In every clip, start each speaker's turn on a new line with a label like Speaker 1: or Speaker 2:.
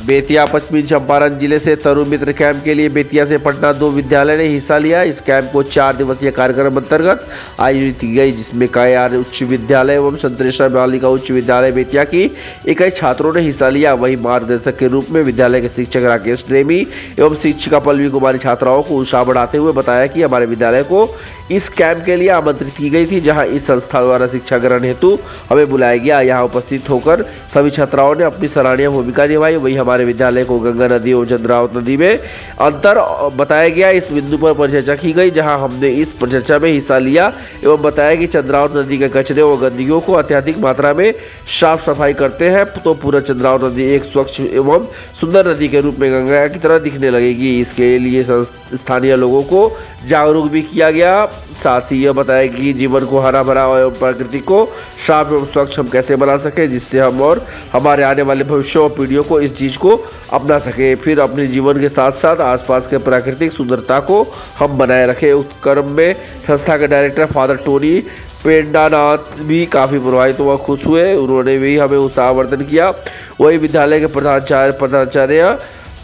Speaker 1: बेतिया पश्चिमी चंपारण जिले से तरुण मित्र कैंप के लिए बेतिया से पटना 2 विद्यालय ने हिस्सा लिया। इस कैंप को 4 दिवसीय कार्यक्रम अंतर्गत आयोजित की गई, जिसमें कायार उच्च विद्यालय एवं संतरेश्वर बालिका उच्च विद्यालय बेतिया की 21 छात्रों ने हिस्सा लिया। वहीं मार्गदर्शक के रूप में विद्यालय के शिक्षक राकेश प्रेमी एवं शिक्षिका पल्लवी कुमारी छात्राओं को उत्साह बढ़ाते हुए बताया कि हमारे विद्यालय को इस कैंप के लिए आमंत्रित की गई थी, जहां इस संस्था द्वारा शिक्षा ग्रहण हेतु हमें बुलाया गया। यहां उपस्थित होकर सभी छात्राओं ने अपनी सराहनीय भूमिका निभाई। वहीं हमारे विद्यालय को गंगा नदी और चंद्रावत नदी में अंतर बताया गया। इस बिंदु पर परिचर्चा की गई, जहां हमने इस परिचर्चा में हिस्सा लिया एवं बताया कि चंद्रावत नदी के कचरे और गंदगियों को अत्यधिक मात्रा में साफ सफाई करते हैं तो पूरा चंद्रावत नदी एक स्वच्छ एवं सुंदर नदी के रूप में गंगा की तरह दिखने लगेगी। इसके लिए स्थानीय लोगों को जागरूक भी किया गया। साथ ही यह बताया कि जीवन को हरा भरा और प्रकृति को साफ एवं स्वच्छ हम कैसे बना सके, जिससे हम और हमारे आने वाले भविष्य और पीढ़ियों को इस चीज़ को अपना सके, फिर अपने जीवन के साथ साथ आसपास के प्राकृतिक सुंदरता को हम बनाए रखें। उस क्रम में संस्था के डायरेक्टर फादर टोनी पेंडानाथ भी काफ़ी प्रभावित व खुश हुए। उन्होंने भी हमें उत्साहवर्धन किया। वही विद्यालय के प्रधानाचार्य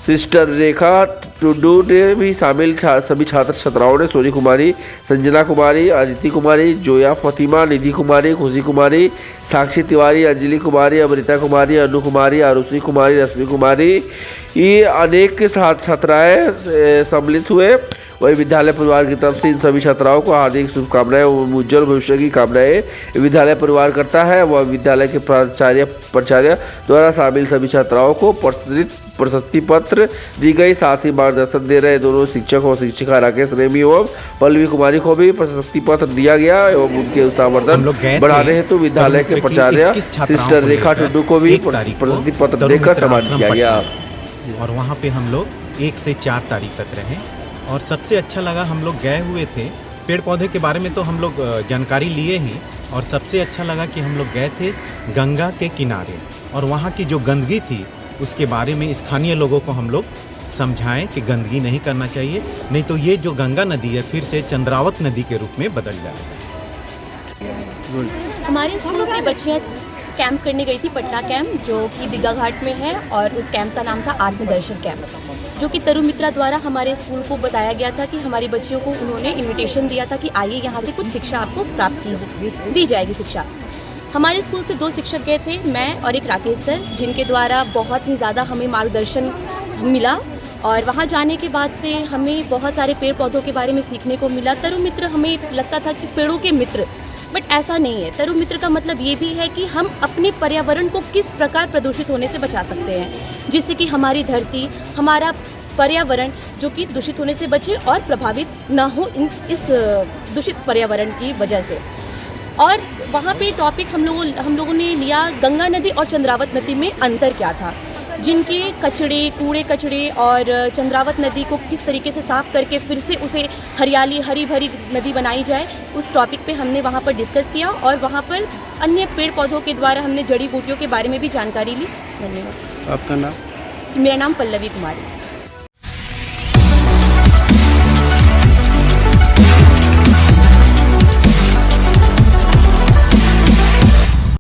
Speaker 1: सिस्टर रेखा टुडू ने भी शामिल सभी छात्र छात्राओं ने सोनी कुमारी, संजना कुमारी, अदिति कुमारी, जोया फतिमा, निधि कुमारी, खुशी कुमारी, साक्षी तिवारी, अंजलि कुमारी, अमृता कुमारी, अनु कुमारी, आरुषि कुमारी, रश्मि कुमारी, ये अनेक छात्राएं सम्मिलित हुए। वही विद्यालय परिवार की तरफ से इन सभी छात्राओं को हार्दिक शुभकामनाएं और उज्जवल भविष्य की कामनाएं विद्यालय परिवार करता है। वह विद्यालय के प्राचार्य द्वारा शामिल सभी छात्राओं को प्रशस्ति पत्र दी गई। साथ ही मार्गदर्शन दे रहे दोनों शिक्षक और शिक्षिका राकेश प्रेमी एवं पल्लवी कुमारी को भी प्रशस्ति पत्र दिया गया एवं उनके उत्साहवर्धन बढ़ाने हेतु विद्यालय के प्राचार्य सिस्टर रेखा टुडू को भी प्रशस्ति पत्र देकर सम्मानित किया गया।
Speaker 2: और वहाँ पे हम लोग 1 से 4 तारीख तक रहे और सबसे अच्छा लगा, हम लोग गए हुए थे। पेड़ पौधे के बारे में तो हम लोग जानकारी लिए ही, और सबसे अच्छा लगा कि हम लोग गए थे गंगा के किनारे और वहाँ की जो गंदगी थी उसके बारे में स्थानीय लोगों को हम लोग समझाएं कि गंदगी नहीं करना चाहिए, नहीं तो ये जो गंगा नदी है फिर से चंद्रावत नदी के रूप में बदल जाए।
Speaker 3: हमारे स्कूल से बच्चियाँ कैंप करने गई थी, पटना कैंप जो कि दीघा घाट में है, और उस कैंप का नाम था आत्मदर्शन कैंप, जो कि तरुण मित्रा द्वारा हमारे स्कूल को बताया गया था कि हमारी बच्चियों को उन्होंने इनविटेशन दिया था कि आइए यहाँ से कुछ शिक्षा आपको प्राप्त दी जाएगी शिक्षा। हमारे स्कूल से 2 शिक्षक गए थे, मैं और एक राकेश सर, जिनके द्वारा बहुत ही ज़्यादा हमें मार्गदर्शन मिला। और वहाँ जाने के बाद से हमें बहुत सारे पेड़ पौधों के बारे में सीखने को मिला। तरुण मित्र हमें लगता था कि पेड़ों के मित्र, बट ऐसा नहीं है। तरुण मित्र का मतलब ये भी है कि हम अपने पर्यावरण को किस प्रकार प्रदूषित होने से बचा सकते हैं, जिससे कि हमारी धरती, हमारा पर्यावरण जो कि दूषित होने से बचे और प्रभावित ना हो इस दूषित पर्यावरण की वजह से। और वहाँ पे टॉपिक हम लोगों ने लिया गंगा नदी और चंद्रावत नदी में अंतर क्या था, जिनके कूड़े कचड़े और चंद्रावत नदी को किस तरीके से साफ़ करके फिर से उसे हरी भरी नदी बनाई जाए, उस टॉपिक पे हमने वहाँ पर डिस्कस किया। और वहाँ पर अन्य पेड़ पौधों के द्वारा हमने जड़ी बूटियों के बारे में भी जानकारी ली। धन्यवाद।
Speaker 4: आपका नाम?
Speaker 3: मेरा नाम पल्लवी कुमारी।